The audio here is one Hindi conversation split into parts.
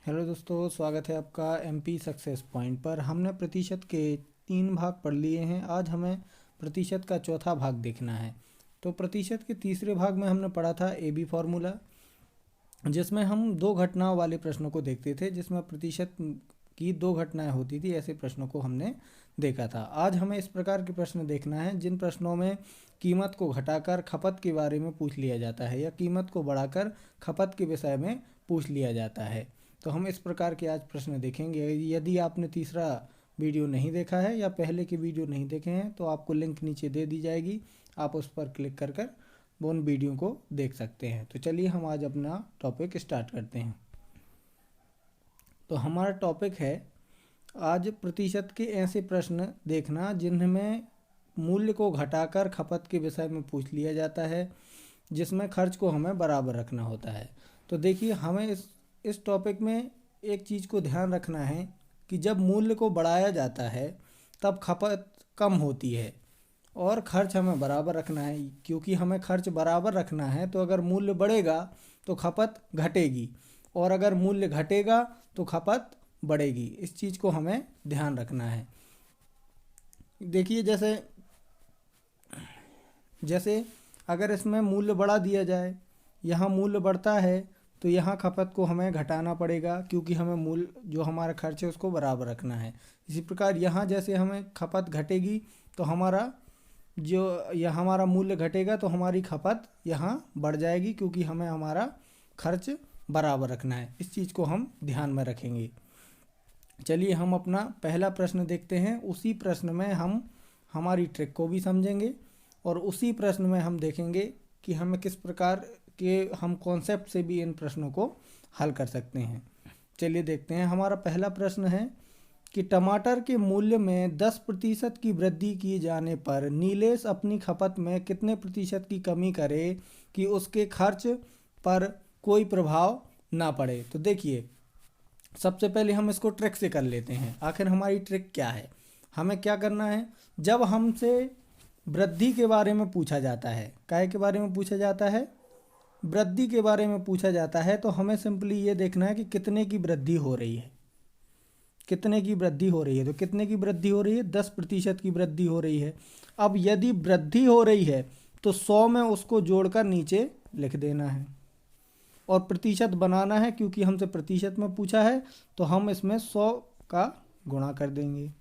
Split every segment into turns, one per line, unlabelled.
हेलो दोस्तों, स्वागत है आपका एमपी सक्सेस पॉइंट पर। हमने प्रतिशत के 3 भाग पढ़ लिए हैं। आज हमें प्रतिशत का चौथा भाग देखना है। तो प्रतिशत के तीसरे भाग में हमने पढ़ा था ए बी फॉर्मूला, जिसमें हम 2 घटनाओं वाले प्रश्नों को देखते थे, जिसमें प्रतिशत की 2 घटनाएं होती थी। ऐसे प्रश्नों को हमने देखा था। आज हमें इस प्रकार के प्रश्न देखना है जिन प्रश्नों में कीमत को घटाकर खपत के बारे में पूछ लिया जाता है या कीमत को बढ़ाकर खपत के विषय में पूछ लिया जाता है। तो हम इस प्रकार के आज प्रश्न देखेंगे। यदि आपने तीसरा वीडियो नहीं देखा है या पहले के वीडियो नहीं देखे हैं तो आपको लिंक नीचे दे दी जाएगी, आप उस पर क्लिक कर कर उन वीडियो को देख सकते हैं। तो चलिए हम आज अपना टॉपिक स्टार्ट करते हैं। तो हमारा टॉपिक है आज प्रतिशत के ऐसे प्रश्न देखना जिनमें मूल्य को घटाकर खपत के विषय में पूछ लिया जाता है, जिसमें खर्च को हमें बराबर रखना होता है। तो देखिए, हमें इस टॉपिक में एक चीज़ को ध्यान रखना है कि जब मूल्य को बढ़ाया जाता है तब खपत कम होती है और खर्च हमें बराबर रखना है। क्योंकि हमें खर्च बराबर रखना है तो अगर मूल्य बढ़ेगा तो खपत घटेगी और अगर मूल्य घटेगा तो खपत बढ़ेगी। इस चीज़ को हमें ध्यान रखना है। देखिए, जैसे अगर इसमें मूल्य बढ़ा दिया जाए, यहाँ मूल्य बढ़ता है तो यहाँ खपत को हमें घटाना पड़ेगा, क्योंकि हमें मूल्य जो हमारा खर्च है उसको बराबर रखना है। इसी प्रकार यहाँ जैसे हमें खपत घटेगी तो हमारा मूल्य घटेगा तो हमारी खपत यहाँ बढ़ जाएगी, क्योंकि हमें हमारा खर्च बराबर रखना है। इस चीज़ को हम ध्यान में रखेंगे। चलिए हम अपना पहला प्रश्न देखते हैं। उसी प्रश्न में हम हमारी ट्रिक को भी समझेंगे और उसी प्रश्न में हम देखेंगे कि हमें किस प्रकार के हम कॉन्सेप्ट से भी इन प्रश्नों को हल कर सकते हैं। चलिए देखते हैं। हमारा पहला प्रश्न है कि टमाटर के मूल्य में 10% की वृद्धि किए जाने पर नीलेश अपनी खपत में कितने प्रतिशत की कमी करे कि उसके खर्च पर कोई प्रभाव ना पड़े। तो देखिए, सबसे पहले हम इसको ट्रिक से कर लेते हैं। आखिर हमारी ट्रिक क्या है? हमें क्या करना है, जब हमसे वृद्धि के बारे में पूछा जाता है, काय के बारे में पूछा जाता है, वृद्धि के बारे में पूछा जाता है, तो हमें सिंपली ये देखना है कि कितने की वृद्धि हो रही है। कितने की वृद्धि हो रही है? तो कितने की वृद्धि हो रही है? 10% की वृद्धि हो रही है। अब यदि वृद्धि हो रही है तो 100 में उसको जोड़कर नीचे लिख देना है और प्रतिशत बनाना है। क्योंकि हमसे प्रतिशत में पूछा है तो हम इसमें 100 का गुणा कर देंगे।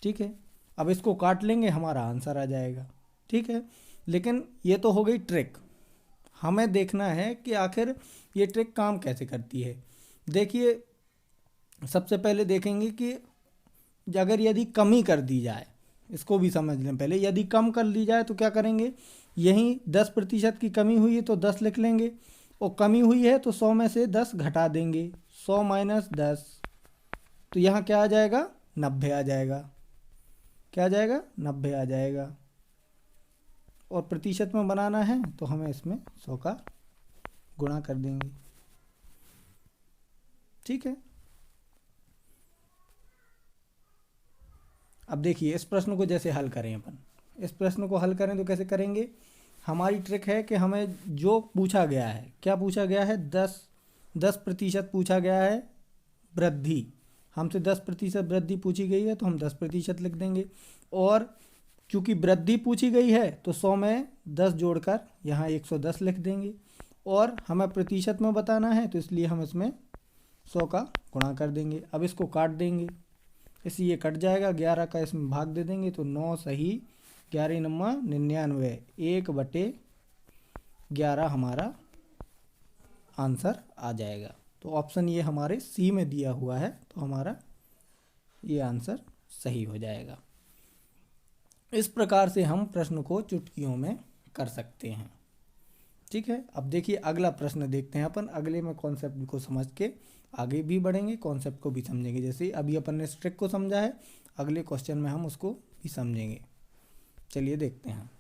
ठीक है, अब इसको काट लेंगे, हमारा आंसर आ जाएगा। ठीक है, लेकिन ये तो हो गई ट्रिक। हमें देखना है कि आखिर ये ट्रिक काम कैसे करती है। देखिए, सबसे पहले देखेंगे कि अगर यदि कमी कर दी जाए, इसको भी समझ लें पहले। यदि कम कर दी जाए तो क्या करेंगे, यहीं 10% की कमी हुई है तो 10 लिख लेंगे, और कमी हुई है तो 100 में से 10 घटा देंगे। 100 - 10 तो यहाँ क्या आ जाएगा? 90 आ जाएगा। क्या आ जाएगा? 90 आ जाएगा। और प्रतिशत में बनाना है तो हमें इसमें 100 का गुणा कर देंगे। ठीक है, अब देखिए इस प्रश्न को जैसे हल करें। अपन इस प्रश्न को हल करें तो कैसे करेंगे? हमारी ट्रिक है कि हमें जो पूछा गया है, क्या पूछा गया है? 10% पूछा गया है वृद्धि। हमसे 10% वृद्धि पूछी गई है तो हम 10% लिख देंगे। और चूँकि वृद्धि पूछी गई है तो 100 में 10 जोड़कर यहाँ 110 लिख देंगे। और हमें प्रतिशत में बताना है तो इसलिए हम इसमें 100 का गुणा कर देंगे। अब इसको काट देंगे, इसलिए कट जाएगा। 11 का इसमें भाग दे देंगे तो 9 सही 11 नम्मा 99, 1/11 हमारा आंसर आ जाएगा। तो ऑप्शन ये हमारे सी में दिया हुआ है, तो हमारा ये आंसर सही हो जाएगा। इस प्रकार से हम प्रश्न को चुटकियों में कर सकते हैं। ठीक है, अब देखिए अगला प्रश्न देखते हैं। अपन अगले में कॉन्सेप्ट को समझ के आगे भी बढ़ेंगे, कॉन्सेप्ट को भी समझेंगे। जैसे अभी अपन ने ट्रिक को समझा है, अगले क्वेश्चन में हम उसको भी समझेंगे। चलिए देखते हैं।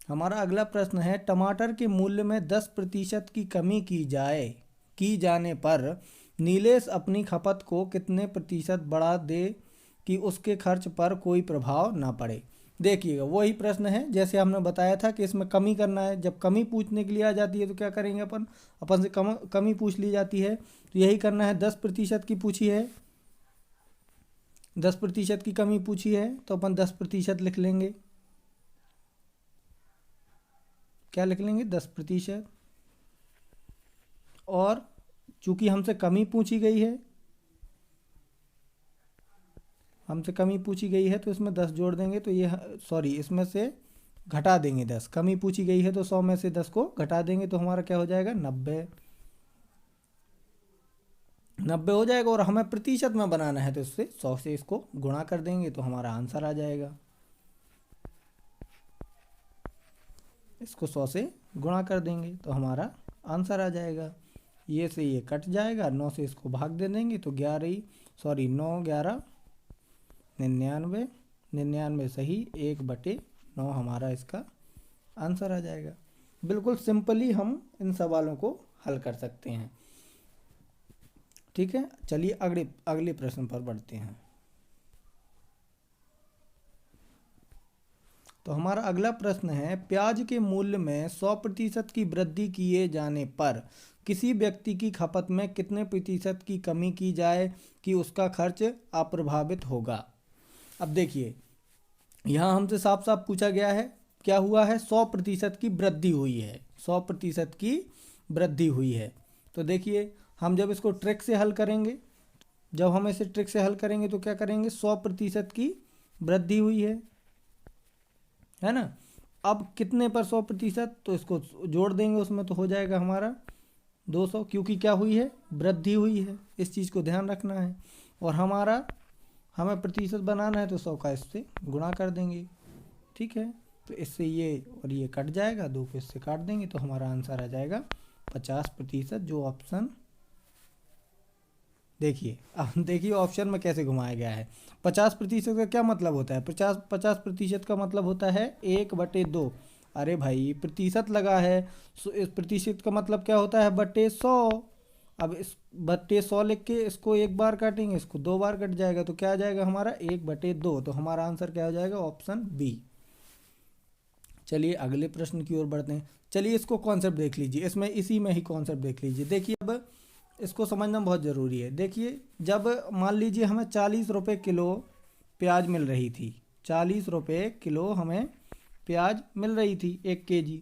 हमारा अगला प्रश्न है, टमाटर के मूल्य में 10% की कमी की जाने पर नीलेश अपनी खपत को कितने प्रतिशत बढ़ा दे कि उसके खर्च पर कोई प्रभाव ना पड़े। देखिएगा वही प्रश्न है जैसे हमने बताया था कि इसमें कमी करना है। जब कमी पूछने के लिए आ जाती है तो क्या करेंगे, अपन से कमी पूछ ली जाती है तो यही करना है। 10% की पूछी है, 10% की कमी पूछी है तो अपन 10% लिख लेंगे। क्या लिख लेंगे, 10%। और चूंकि हमसे कमी पूछी गई है, तो इसमें 10 जोड़ देंगे तो ये सॉरी इसमें से घटा देंगे 10। कमी पूछी गई है तो 100 में से 10 को घटा देंगे तो हमारा क्या हो जाएगा, 90 हो जाएगा। और हमें प्रतिशत में बनाना है तो इससे 100 से इसको गुणा कर देंगे तो हमारा आंसर आ जाएगा। इसको 100 से गुणा कर देंगे तो हमारा आंसर आ जाएगा। ये से ये कट जाएगा, 9 से इसको भाग दे देंगे तो 9 11 99, 99 सही, 1/9 हमारा इसका आंसर आ जाएगा। बिल्कुल सिंपली हम इन सवालों को हल कर सकते हैं। ठीक है, चलिए अगले प्रश्न पर बढ़ते हैं। तो हमारा अगला प्रश्न है, प्याज के मूल्य में 100% की वृद्धि किए जाने पर किसी व्यक्ति की खपत में कितने प्रतिशत की कमी की जाए कि उसका खर्च अप्रभावित होगा। अब देखिए यहाँ हमसे साफ साफ पूछा गया है, क्या हुआ है, 100% की वृद्धि हुई है, 100% की वृद्धि हुई है। तो देखिए हम जब इसको ट्रिक से हल करेंगे, जब हम इसे ट्रिक से हल करेंगे तो क्या करेंगे, 100% की वृद्धि हुई है ना। अब कितने पर 100%, तो इसको जोड़ देंगे उसमें तो हो जाएगा हमारा 200, क्योंकि क्या हुई है, वृद्धि हुई है। इस चीज़ को ध्यान रखना है। और हमें प्रतिशत बनाना है तो 100 का इससे गुणा कर देंगे। ठीक है, तो इससे ये और ये कट जाएगा, 2 को इससे काट देंगे तो हमारा आंसर आ जाएगा 50%, जो ऑप्शन देखिए ऑप्शन में कैसे घुमाया गया है। 50% का क्या मतलब होता है, 50% का मतलब होता है 1/2। अरे भाई प्रतिशत लगा है, इस प्रतिशत का मतलब क्या होता है, /100। अब इस /100 लिख के इसको एक बार काटेंगे, इसको 2 बार कट जाएगा तो क्या आ जाएगा हमारा 1/2। तो हमारा आंसर क्या हो जाएगा, ऑप्शन बी। चलिए अगले प्रश्न की ओर बढ़ते हैं। चलिए इसको कॉन्सेप्ट देख लीजिए, इसमें इसी में ही कॉन्सेप्ट देख लीजिए। देखिए अब इसको समझना बहुत ज़रूरी है। देखिए जब मान लीजिए हमें 40 रुपये किलो प्याज मिल रही थी, 40 रुपये किलो हमें प्याज मिल रही थी 1 kg।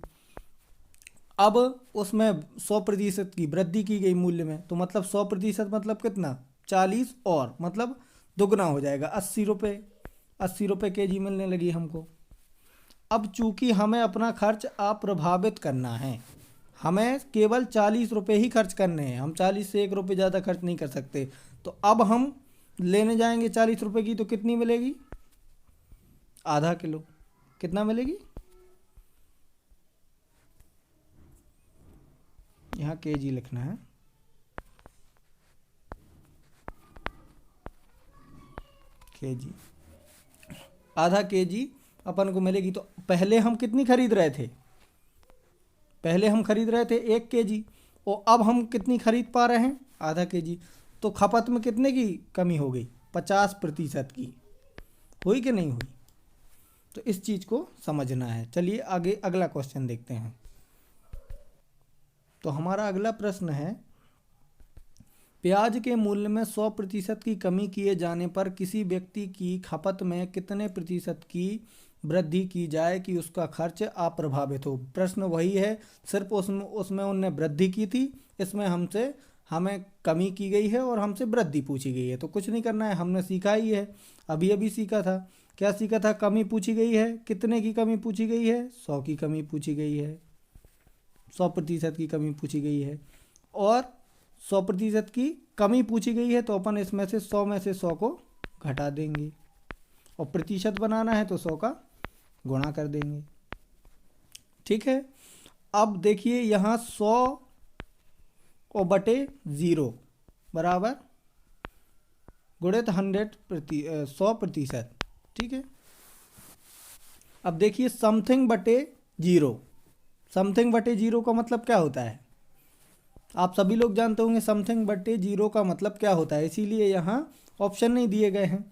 अब उसमें 100% की वृद्धि की गई मूल्य में, तो मतलब 100% मतलब कितना, 40 और मतलब दुगना हो जाएगा, 80 रुपये, 80 रुपये kg मिलने लगी हमको। अब चूंकि हमें अपना खर्च अप्रभावित करना है, हमें केवल 40 रुपये ही खर्च करने हैं, हम 40 से 1 रुपये ज़्यादा खर्च नहीं कर सकते। तो अब हम लेने जाएंगे 40 रुपये की, तो कितनी मिलेगी, आधा किलो। कितना मिलेगी, यहाँ kg लिखना है, kg, आधा kg अपन को मिलेगी। तो पहले हम कितनी खरीद रहे थे, पहले हम खरीद रहे थे 1 kg, और अब हम कितनी खरीद पा रहे हैं, आधा kg। तो खपत में कितने की कमी हो गई, 50% की। हुई कि नहीं हुई, तो इस चीज़ को समझना है। चलिए आगे अगला क्वेश्चन देखते हैं। तो हमारा अगला प्रश्न है, प्याज के मूल्य में 100% की कमी किए जाने पर किसी व्यक्ति की खपत में कितने प्रतिशत की वृद्धि की जाए कि उसका खर्च अप्रभावित हो। प्रश्न वही है, सिर्फ उसमें उनने वृद्धि की थी, इसमें हमें कमी की गई है और हमसे वृद्धि पूछी गई है। तो कुछ नहीं करना है, हमने सीखा ही है, अभी सीखा था। क्या सीखा था, कमी पूछी गई है, कितने की कमी पूछी गई है, 100 की कमी पूछी गई है, 100% की कमी पूछी गई है। और 100% की कमी पूछी गई है तो अपन इसमें से 100 में से 100 को घटा देंगे, और प्रतिशत बनाना है तो 100 का गुणा कर देंगे। ठीक है, अब देखिए यहाँ 100 और बटे 0 बराबर गुणित 100%। ठीक है, अब देखिए समथिंग बटे 0, समथिंग बटे 0 का मतलब क्या होता है, आप सभी लोग जानते होंगे समथिंग बटे 0 का मतलब क्या होता है, इसीलिए यहाँ ऑप्शन नहीं दिए गए हैं।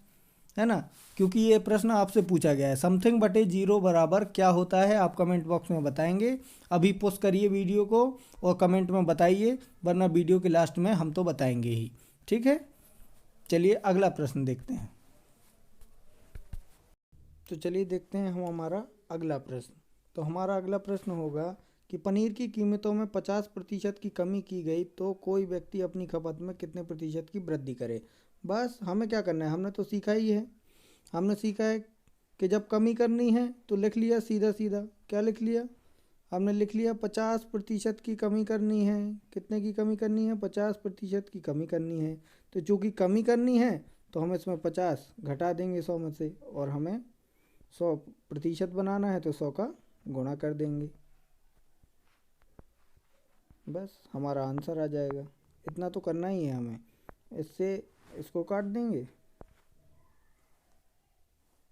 है ना, क्योंकि ये प्रश्न आपसे पूछा गया है। समथिंग बटे जीरो बराबर क्या होता है, आप कमेंट बॉक्स में बताएंगे। अभी पोस्ट करिए वीडियो को और कमेंट में बताइए, वरना वीडियो के लास्ट में हम तो बताएंगे ही। ठीक है, चलिए अगला प्रश्न देखते हैं। तो चलिए देखते हैं हम हमारा अगला प्रश्न। तो हमारा अगला प्रश्न होगा कि पनीर की कीमतों में 50% की कमी की गई तो कोई व्यक्ति अपनी खपत में कितने प्रतिशत की वृद्धि करे। बस हमें क्या करना है, हमने तो सीखा ही है। हमने सीखा है कि जब कमी करनी है तो लिख लिया सीधा सीधा। क्या लिख लिया हमने? लिख लिया 50% की कमी करनी है। कितने की कमी करनी है? 50% की कमी करनी है। तो चूँकि कमी करनी है तो हम इसमें 50 घटा देंगे 100 में से, और हमें 100% बनाना है तो 100 का गुणा कर देंगे। बस हमारा आंसर आ जाएगा। इतना तो करना ही है हमें। इससे इसको काट देंगे,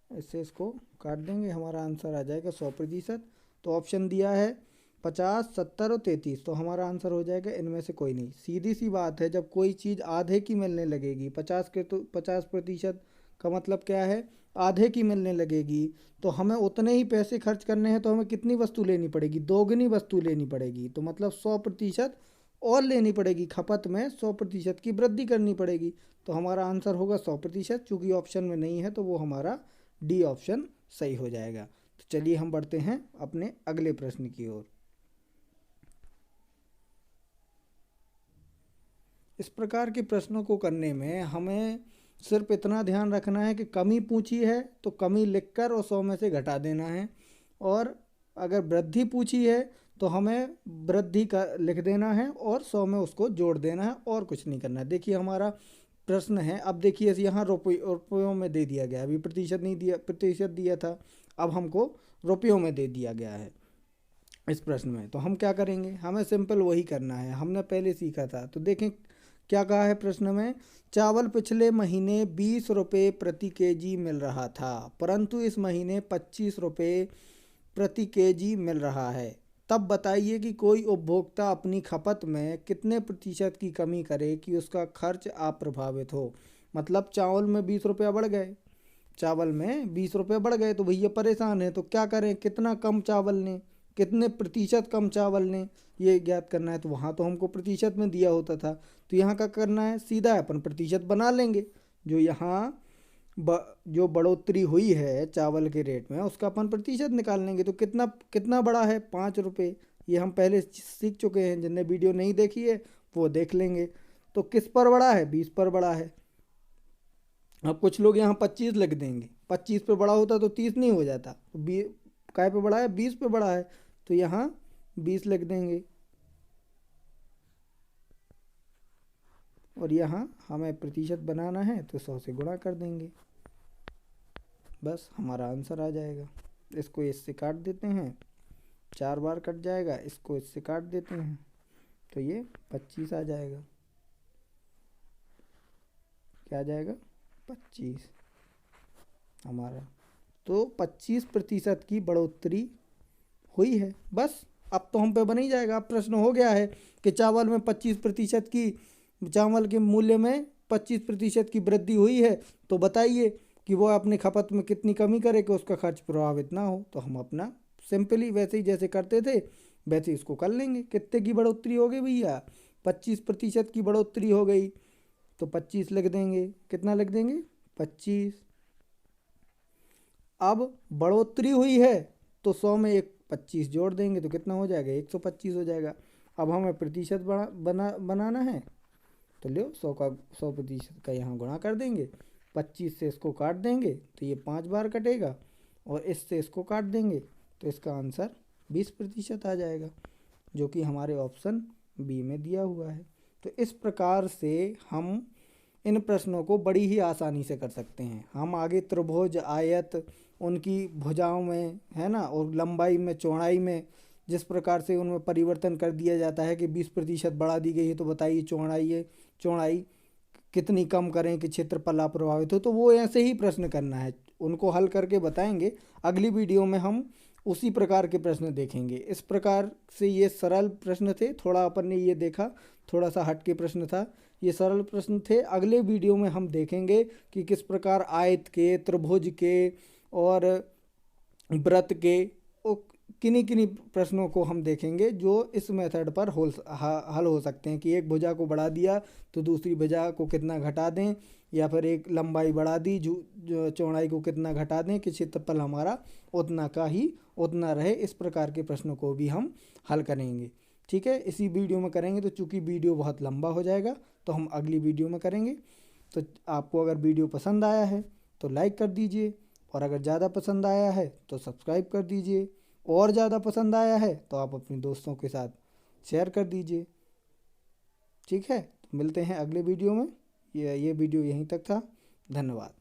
इससे इसको काट देंगे, हमारा आंसर आ जाएगा 100%। तो ऑप्शन दिया है 50, 70 और 33, तो हमारा आंसर हो जाएगा इनमें से कोई नहीं। सीधी सी बात है, जब कोई चीज़ आधे की मिलने लगेगी, 50 के तो 50% का मतलब क्या है? आधे की मिलने लगेगी, तो हमें उतने ही पैसे खर्च करने हैं। तो हमें कितनी वस्तु लेनी पड़ेगी? दोगुनी वस्तु लेनी पड़ेगी। तो मतलब 100% और लेनी पड़ेगी, खपत में 100% की वृद्धि करनी पड़ेगी। तो हमारा आंसर होगा 100%। चूँकि ऑप्शन में नहीं है तो वो हमारा डी ऑप्शन सही हो जाएगा। तो चलिए हम बढ़ते हैं अपने अगले प्रश्न की ओर। इस प्रकार के प्रश्नों को करने में हमें सिर्फ इतना ध्यान रखना है कि कमी पूछी है तो कमी लिखकर और 100 में से घटा देना है, और अगर वृद्धि पूछी है तो हमें वृद्धि का लिख देना है और 100 में उसको जोड़ देना है, और कुछ नहीं करना है। देखिए हमारा प्रश्न है, अब देखिए यहाँ रुपयों में दे दिया गया, अभी प्रतिशत नहीं दिया, प्रतिशत दिया था, अब हमको रुपयों में दे दिया गया है इस प्रश्न में। तो हम क्या करेंगे? हमें सिंपल वही करना है, हमने पहले सीखा था। तो देखें क्या कहा है प्रश्न में। चावल पिछले महीने 20 रुपये प्रति केजी मिल रहा था, परंतु इस महीने 25 रुपये प्रति केजी मिल रहा है। तब बताइए कि कोई उपभोक्ता अपनी खपत में कितने प्रतिशत की कमी करे कि उसका खर्च अप्रभावित हो। मतलब चावल में 20 रुपया बढ़ गए, चावल में 20 रुपये बढ़ गए तो भैया परेशान है, तो क्या करें? कितना कम चावल लें, कितने प्रतिशत कम चावल लें, ये ज्ञात करना है। तो वहाँ तो हमको प्रतिशत में दिया होता था, तो यहाँ क्या करना है? सीधा अपन प्रतिशत बना लेंगे। जो यहाँ जो बढ़ोतरी हुई है चावल के रेट में, उसका अपन प्रतिशत निकाल लेंगे। तो कितना कितना बढ़ा है? 5 रुपये। ये हम पहले सीख चुके हैं, जिनने वीडियो नहीं देखी है वो देख लेंगे। तो किस पर बढ़ा है? 20 पर बढ़ा है। अब कुछ लोग यहाँ 25 लिख देंगे, 25 पे बड़ा होता तो 30 नहीं हो जाता। तो काय पे बढ़ा है? 20 पे बढ़ा है, तो यहाँ 20 लिख देंगे, और यहाँ हमें प्रतिशत बनाना है तो 100 से गुणा कर देंगे। बस हमारा आंसर आ जाएगा। इसको इससे काट देते हैं, 4 बार कट जाएगा, इसको इससे काट देते हैं तो ये 25 आ जाएगा। क्या आ जाएगा? 25 हमारा। तो 25% की बढ़ोतरी हुई है। बस अब तो हम पे बन ही जाएगा। अब प्रश्न हो गया है कि चावल में 25% की, चावल के मूल्य में 25% की वृद्धि हुई है, तो बताइए कि वो अपने खपत में कितनी कमी करे कि उसका खर्च प्रभावित ना हो। तो हम अपना सिंपली वैसे ही जैसे करते थे वैसे ही इसको कर लेंगे। कितने की बढ़ोतरी हो गई भैया? 25% की बढ़ोतरी हो गई, तो 25 लिख देंगे। कितना लिख देंगे? 25। अब बढ़ोतरी हुई है तो 100 में एक 25 जोड़ देंगे तो कितना हो जाएगा? 125 हो जाएगा। अब हमें प्रतिशत बनाना है, तो लो 100% का यहाँ गुणा कर देंगे, 25 से इसको काट देंगे तो ये 5 बार कटेगा, और इससे इसको काट देंगे तो इसका आंसर 20% आ जाएगा, जो कि हमारे ऑप्शन बी में दिया हुआ है। तो इस प्रकार से हम इन प्रश्नों को बड़ी ही आसानी से कर सकते हैं। हम आगे त्रिभुज, आयत, उनकी भुजाओं में, है ना, और लंबाई में, चौड़ाई में जिस प्रकार से उनमें परिवर्तन कर दिया जाता है कि 20% बढ़ा दी गई है, तो बताइए चौड़ाई कितनी कम करें कि क्षेत्रफल अप्रभावित हो। तो वो ऐसे ही प्रश्न करना है, उनको हल करके बताएंगे। अगली वीडियो में हम उसी प्रकार के प्रश्न देखेंगे। इस प्रकार से ये सरल प्रश्न थे, थोड़ा अपन ने ये देखा थोड़ा सा हट के प्रश्न था, ये सरल प्रश्न थे। अगले वीडियो में हम देखेंगे कि किस प्रकार आयत के, त्रिभुज के और वृत्त के किन्हीं किन्हीं प्रश्नों को हम देखेंगे जो इस मेथड पर हल हो सकते हैं कि एक भुजा को बढ़ा दिया तो दूसरी भुजा को कितना घटा दें, या फिर एक लंबाई बढ़ा दी जो चौड़ाई को कितना घटा दें कि क्षेत्रफल हमारा उतना का ही उतना रहे। इस प्रकार के प्रश्नों को भी हम हल करेंगे। ठीक है, इसी वीडियो में करेंगे। तो चूंकि वीडियो बहुत लंबा हो जाएगा तो हम अगली वीडियो में करेंगे। तो आपको अगर वीडियो पसंद आया है तो लाइक कर दीजिए, और अगर ज़्यादा पसंद आया है तो सब्सक्राइब कर दीजिए, और ज़्यादा पसंद आया है तो आप अपने दोस्तों के साथ शेयर कर दीजिए। ठीक है, तो मिलते हैं अगले वीडियो में। ये वीडियो यहीं तक था। धन्यवाद।